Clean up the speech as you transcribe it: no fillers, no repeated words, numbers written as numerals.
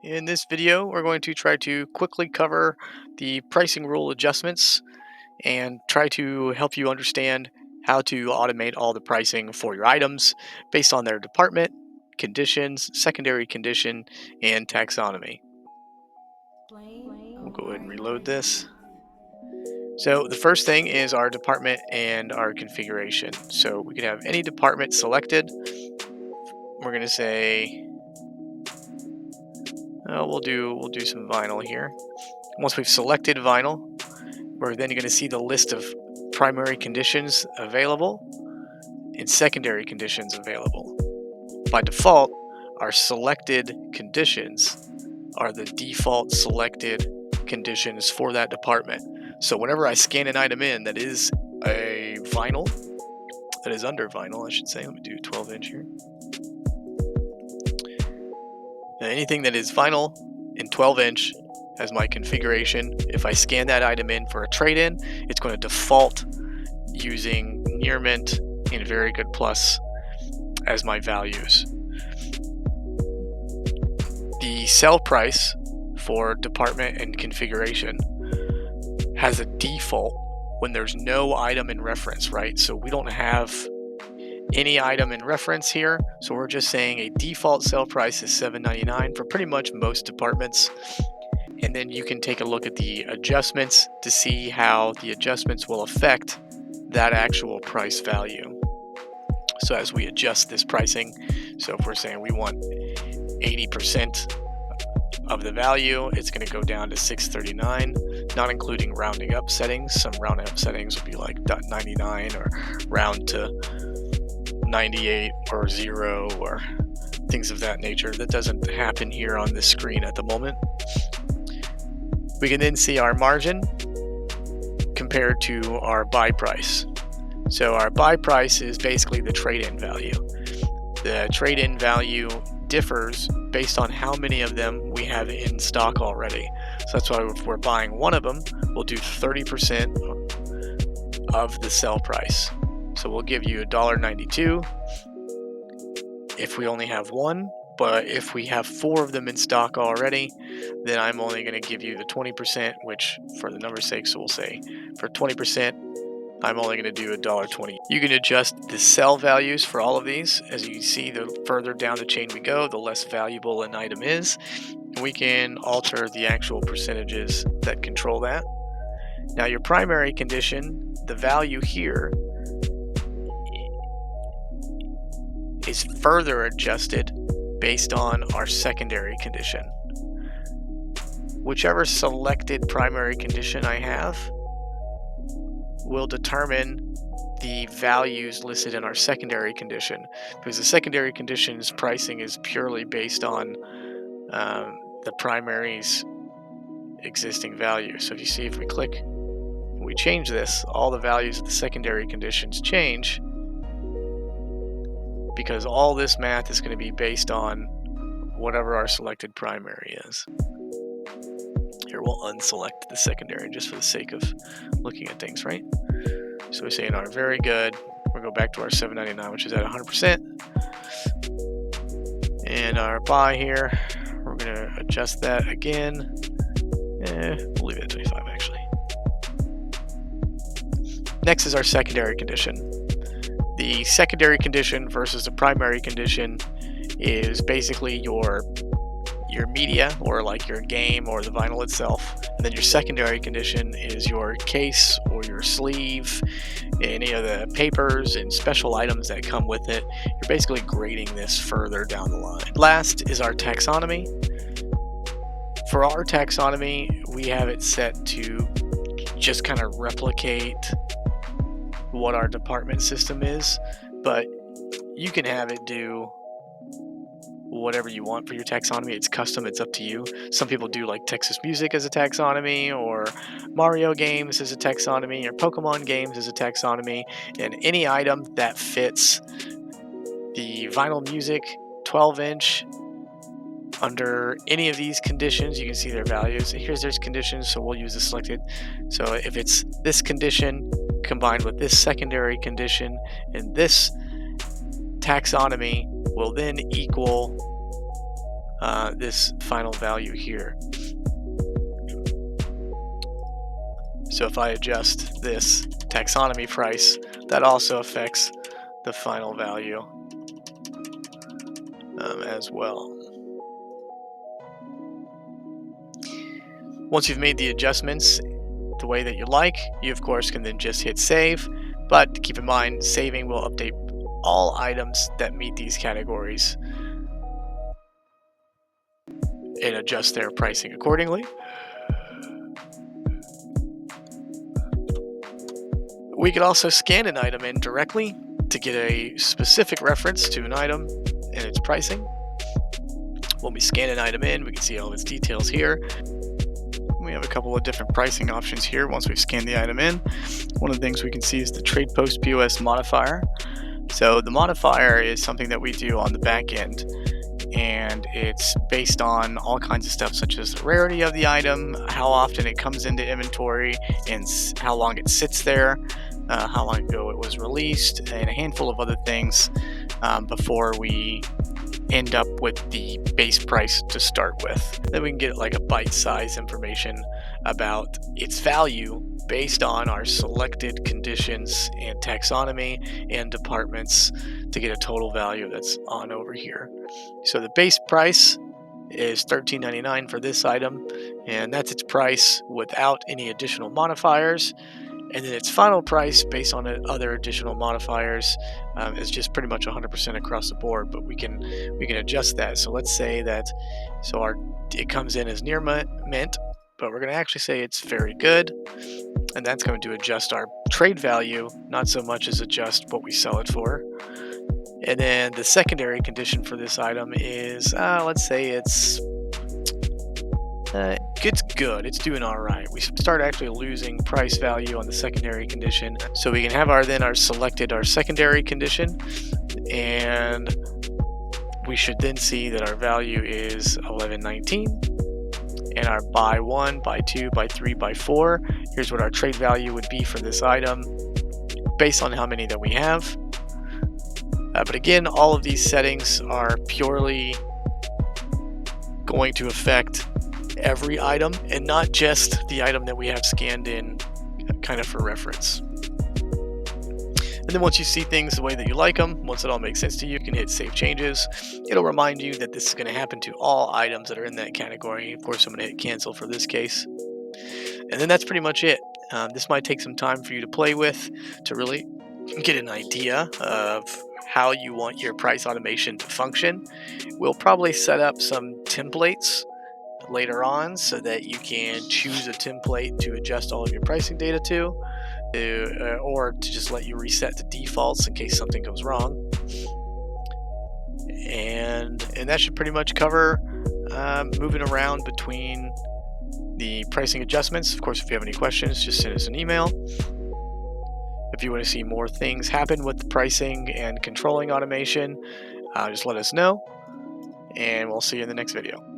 In this video, we're going to try to quickly cover the pricing rule adjustments and try to help you understand how to automate all the pricing for your items based on their department, conditions, secondary condition, and taxonomy. We'll go ahead and reload this. So the first thing is our department and our configuration. So we can have any department selected. We're going to say, we'll do some vinyl here. Once we've selected vinyl, we're then going to see the list of primary conditions available and secondary conditions available. By default, our selected conditions are the default selected conditions for that department. So whenever I scan an item in that is a vinyl, that is under vinyl, I should say, let me do 12 inch here. Now, anything that is vinyl and 12 inch as my configuration, if I scan that item in for a trade-in, it's going to default using near mint and very good plus as my values. The sell price for department and configuration has a default when there's no item in reference, right? So we don't have any item in reference here, so we're just saying a default sell price is $7.99 for pretty much most departments. And then you can take a look at the adjustments to see how the adjustments will affect that actual price value. So as we adjust this pricing, so if we're saying we want 80% of the value, it's going to go down to $6.39, not including rounding up settings. Some rounding up settings would be like .99 or round to 98 or 0 or things of that nature. That doesn't happen here on this screen at the moment. We can then see our margin compared to our buy price. So our buy price is basically the trade-in value. The trade-in value differs based on how many of them we have in stock already. So that's why if we're buying one of them, we'll do 30% of the sell price. So we'll give you $1.92 if we only have one, but if we have 4 of them in stock already, then I'm only going to give you the 20%, which for the number's sake, so we'll say for 20%, I'm only going to do $1.20. You can adjust the sell values for all of these. As you can see, the further down the chain we go, the less valuable an item is. And we can alter the actual percentages that control that. Now your primary condition, the value here, is further adjusted based on our secondary condition. Whichever selected primary condition I have will determine the values listed in our secondary condition, because the secondary condition's pricing is purely based on the primary's existing value. So if you see, if we click and we change this, all the values of the secondary conditions change, because all this math is going to be based on whatever our selected primary is. Here, we'll unselect the secondary just for the sake of looking at things, right? So we say in our very good, we'll go back to our $7.99, which is at 100%. And our buy here, we're going to adjust that again. We'll leave it at 25 actually. Next is our secondary condition. The secondary condition versus the primary condition is basically your media, or like your game or the vinyl itself, and then your secondary condition is your case or your sleeve, any of the papers and special items that come with it. You're basically grading this further down the line. Last is our taxonomy. For our taxonomy, we have it set to just kind of replicate what our department system is, but you can have it do whatever you want for your taxonomy. It's custom, it's up to you. Some people do like Texas music as a taxonomy, or Mario games as a taxonomy, or Pokemon games as a taxonomy, and any item that fits the vinyl music 12 inch under any of these conditions. You can see their values. Here's their conditions, so we'll use the selected. So if it's this condition combined with this secondary condition, and this taxonomy will then equal this final value here. So if I adjust this taxonomy price, that also affects the final value as well. Once you've made the adjustments the way that you like, you of course can then just hit save, but keep in mind saving will update all items that meet these categories and adjust their pricing accordingly. We could also scan an item in directly to get a specific reference to an item and its pricing. When we scan an item in, we can see all of its details here. We have a couple of different pricing options here once we've scanned the item in. One of the things we can see is the trade post POS modifier. So the modifier is something that we do on the back end, and it's based on all kinds of stuff such as the rarity of the item, how often it comes into inventory, and how long it sits there, how long ago it was released, and a handful of other things before we end up with the base price to start with. Then we can get like a bite-sized information about its value based on our selected conditions and taxonomy and departments to get a total value that's on over here. So the base price is $13.99 for this item, and that's its price without any additional modifiers. And then its final price based on other additional modifiers is just pretty much 100% across the board, but we can adjust that. So let's say that it comes in as near mint, but we're going to actually say it's very good, and that's going to adjust our trade value, not so much as adjust what we sell it for. And then the secondary condition for this item is let's say it's good. It's doing all right. We start actually losing price value on the secondary condition, so we can have our secondary condition, and we should then see that our value is 11.19, and our buy 1, buy 2, buy 3, buy 4. Here's what our trade value would be for this item based on how many that we have. But again, all of these settings are purely going to affect every item and not just the item that we have scanned in kind of for reference. And then once you see things the way that you like them, once it all makes sense to you, you can hit save changes. It'll remind you that this is going to happen to all items that are in that category. Of course, I'm going to hit cancel for this case. And then that's pretty much it. This might take some time for you to play with to really get an idea of how you want your price automation to function. We'll probably set up some templates later on so that you can choose a template to adjust all of your pricing data to, or to just let you reset to defaults in case something goes wrong. And that should pretty much cover moving around between the pricing adjustments. Of course, if you have any questions, just send us an email. If you want to see more things happen with the pricing and controlling automation, just let us know, and we'll see you in the next video.